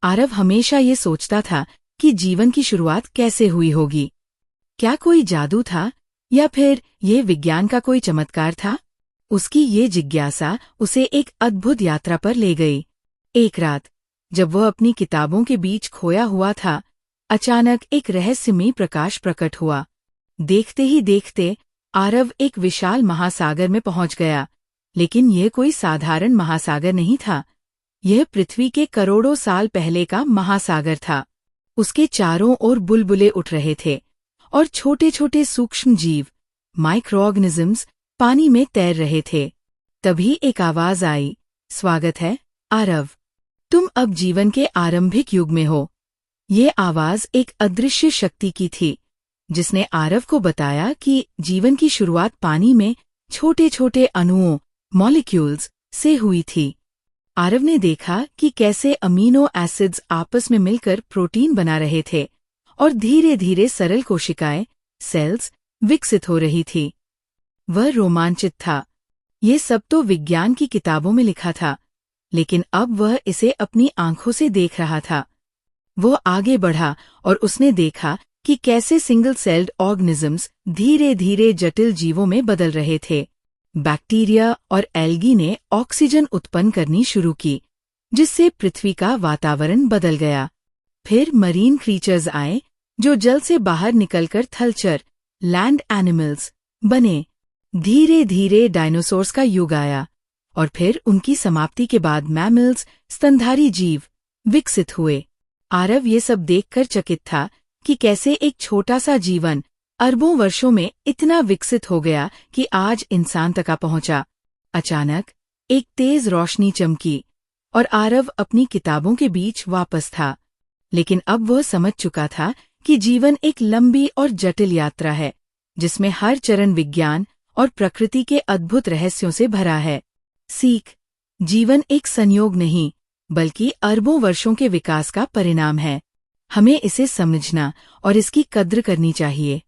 आरव हमेशा ये सोचता था कि जीवन की शुरुआत कैसे हुई होगी। क्या कोई जादू था या फिर ये विज्ञान का कोई चमत्कार था? उसकी ये जिज्ञासा उसे एक अद्भुत यात्रा पर ले गई। एक रात जब वह अपनी किताबों के बीच खोया हुआ था, अचानक एक रहस्यमयी प्रकाश प्रकट हुआ। देखते ही देखते आरव एक विशाल महासागर में पहुंच गया। लेकिन यह कोई साधारण महासागर नहीं था। यह पृथ्वी के करोड़ों साल पहले का महासागर था। उसके चारों ओर बुलबुले उठ रहे थे और छोटे छोटे सूक्ष्म जीव, माइक्रोऑर्गेनिजम्स, पानी में तैर रहे थे। तभी एक आवाज आई, स्वागत है आरव, तुम अब जीवन के आरंभिक युग में हो। ये आवाज एक अदृश्य शक्ति की थी, जिसने आरव को बताया कि जीवन की शुरुआत पानी में छोटे छोटे अणुओं, मॉलिक्यूल्स से हुई थी। आरव ने देखा कि कैसे अमीनो एसिड्स आपस में मिलकर प्रोटीन बना रहे थे और धीरे धीरे सरल कोशिकाएं, सेल्स, विकसित हो रही थी। वह रोमांचित था। ये सब तो विज्ञान की किताबों में लिखा था, लेकिन अब वह इसे अपनी आंखों से देख रहा था। वो आगे बढ़ा और उसने देखा कि कैसे सिंगल सेल्ड ऑर्गेनिजम्स धीरे धीरे जटिल जीवों में बदल रहे थे। बैक्टीरिया और एल्गी ने ऑक्सीजन उत्पन्न करनी शुरू की, जिससे पृथ्वी का वातावरण बदल गया। फिर मरीन क्रीचर्स आए, जो जल से बाहर निकलकर थलचर, लैंड एनिमल्स बने। धीरे धीरे डायनासोर्स का युग आया और फिर उनकी समाप्ति के बाद मैमल्स, स्तनधारी जीव विकसित हुए। आरव ये सब देखकर चकित था कि कैसे एक छोटा सा जीवन अरबों वर्षों में इतना विकसित हो गया कि आज इंसान तक आ पहुंचा। अचानक एक तेज रोशनी चमकी और आरव अपनी किताबों के बीच वापस था। लेकिन अब वह समझ चुका था कि जीवन एक लंबी और जटिल यात्रा है, जिसमें हर चरण विज्ञान और प्रकृति के अद्भुत रहस्यों से भरा है। सीख: जीवन एक संयोग नहीं, बल्कि अरबों वर्षों के विकास का परिणाम है। हमें इसे समझना और इसकी कद्र करनी चाहिए।